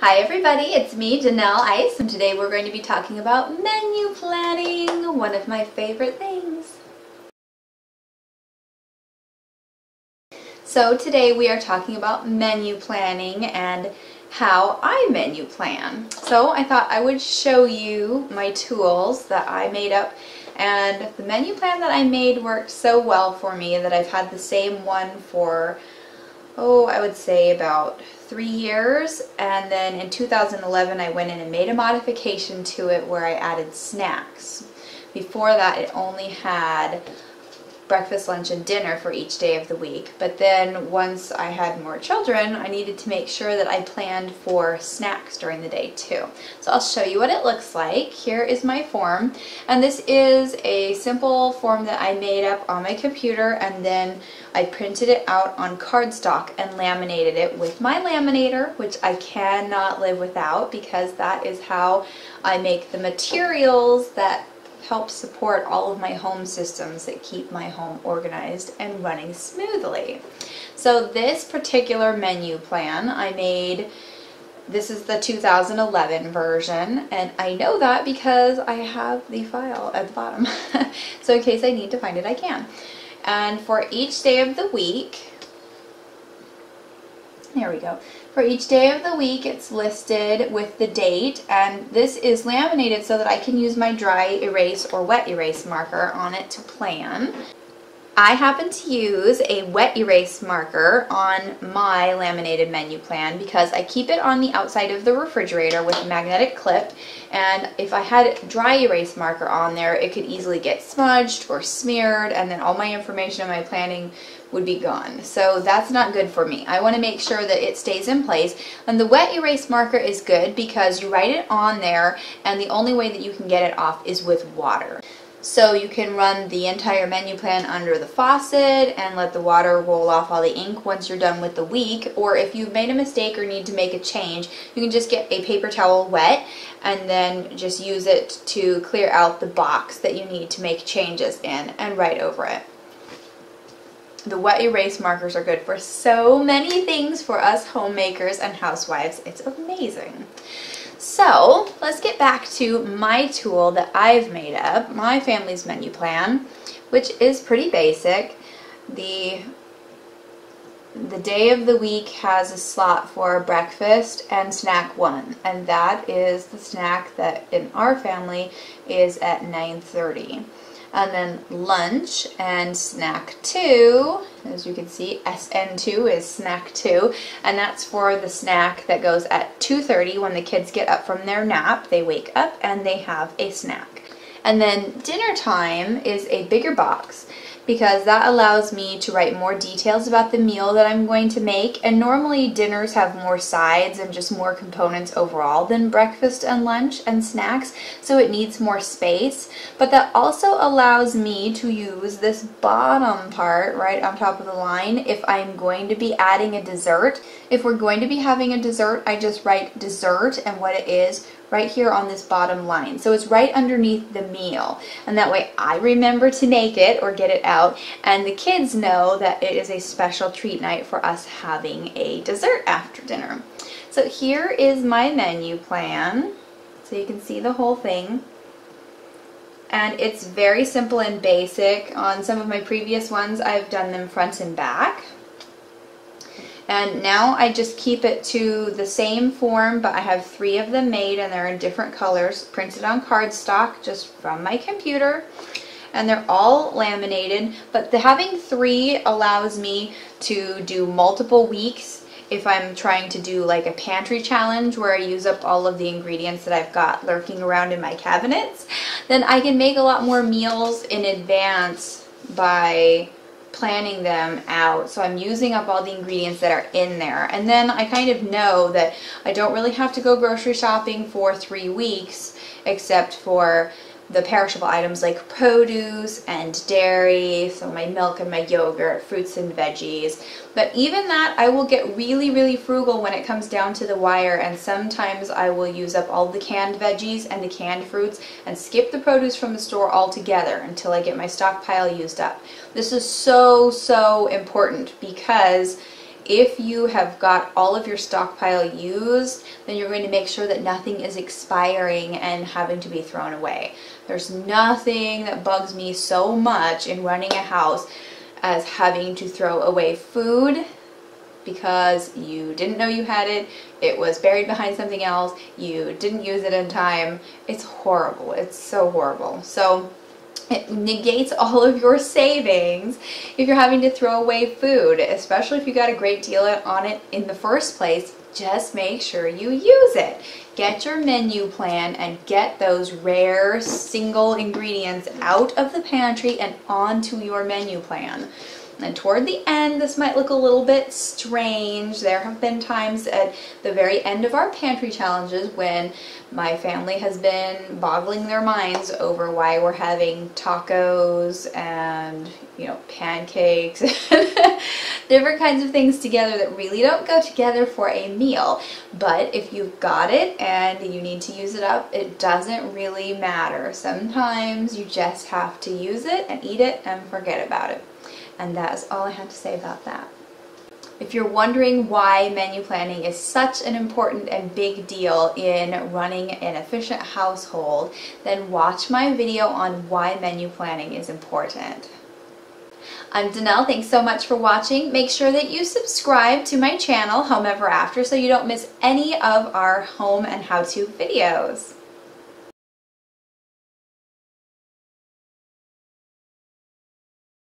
Hi everybody, it's me, Janelle Ice, and today we're going to be talking about menu planning, one of my favorite things. So today we are talking about menu planning and how I menu plan. So I thought I would show you my tools that I made up, and the menu plan that I made worked so well for me that I've had the same one for I would say about 3 years, and then in 2011 I went in and made a modification to it where I added snacks. Before that it only had breakfast, lunch, and dinner for each day of the week, but then once I had more children I needed to make sure that I planned for snacks during the day too. So I'll show you what it looks like. Here is my form, and this is a simple form that I made up on my computer, and then I printed it out on cardstock and laminated it with my laminator, which I cannot live without because that is how I make the materials that help support all of my home systems that keep my home organized and running smoothly. So this particular menu plan I made, this is the 2011 version, and I know that because I have the file at the bottom. So in case I need to find it, I can. And for each day of the week, there we go. For each day of the week it's listed with the date, and this is laminated so that I can use my dry erase or wet erase marker on it to plan. I happen to use a wet erase marker on my laminated menu plan because I keep it on the outside of the refrigerator with a magnetic clip, and if I had dry erase marker on there it could easily get smudged or smeared, and then all my information in my planning would be gone. So that's not good for me. I want to make sure that it stays in place, and the wet erase marker is good because you write it on there and the only way that you can get it off is with water. So you can run the entire menu plan under the faucet and let the water roll off all the ink once you're done with the week, or if you've made a mistake or need to make a change, you can just get a paper towel wet and then just use it to clear out the box that you need to make changes in and write over it. The wet erase markers are good for so many things for us homemakers and housewives. It's amazing. So let's get back to my tool that I've made up, my family's menu plan, which is pretty basic. The day of the week has a slot for breakfast and snack 1, and that is the snack that in our family is at 9:30. And then lunch and snack 2, as you can see, SN2 is snack 2, and that's for the snack that goes at 2:30 when the kids get up from their nap. They wake up and they have a snack. And then dinner time is a bigger box because that allows me to write more details about the meal that I'm going to make, and normally dinners have more sides and just more components overall than breakfast and lunch and snacks, so it needs more space. But that also allows me to use this bottom part right on top of the line if I'm going to be adding a dessert. If we're going to be having a dessert, I just write dessert and what it is right here on this bottom line. So it's right underneath the meal, and that way I remember to make it or get it out, and the kids know that it is a special treat night for us having a dessert after dinner. So here is my menu plan, so you can see the whole thing. And it's very simple and basic. On some of my previous ones I've done them front and back. And now I just keep it to the same form, but I have 3 of them made and they're in different colors, printed on cardstock just from my computer. And they're all laminated, but having 3 allows me to do multiple weeks. If I'm trying to do like a pantry challenge where I use up all of the ingredients that I've got lurking around in my cabinets, then I can make a lot more meals in advance by planning them out. So I'm using up all the ingredients that are in there, and then I kind of know that I don't really have to go grocery shopping for 3 weeks except for the perishable items like produce and dairy, so my milk and my yogurt, fruits and veggies. But even that, I will get really frugal when it comes down to the wire, and sometimes I will use up all the canned veggies and the canned fruits and skip the produce from the store altogether until I get my stockpile used up. This is so important because If you have got all of your stockpile used, then you're going to make sure that nothing is expiring and having to be thrown away. There's nothing that bugs me so much in running a house as having to throw away food because you didn't know you had it, it was buried behind something else, you didn't use it in time. It's horrible. It's so horrible. So it negates all of your savings if you're having to throw away food, especially if you got a great deal on it in the first place. Just make sure you use it. Get your menu plan and get those rare single ingredients out of the pantry and onto your menu plan. And toward the end, this might look a little bit strange. There have been times at the very end of our pantry challenges when my family has been boggling their minds over why we're having tacos and, you know, pancakes and different kinds of things together that really don't go together for a meal. But if you've got it and you need to use it up, it doesn't really matter. Sometimes you just have to use it and eat it and forget about it. And that's all I have to say about that. If you're wondering why menu planning is such an important and big deal in running an efficient household, then watch my video on why menu planning is important. I'm Danelle. Thanks so much for watching. Make sure that you subscribe to my channel, Home Ever After, so you don't miss any of our home and how-to videos.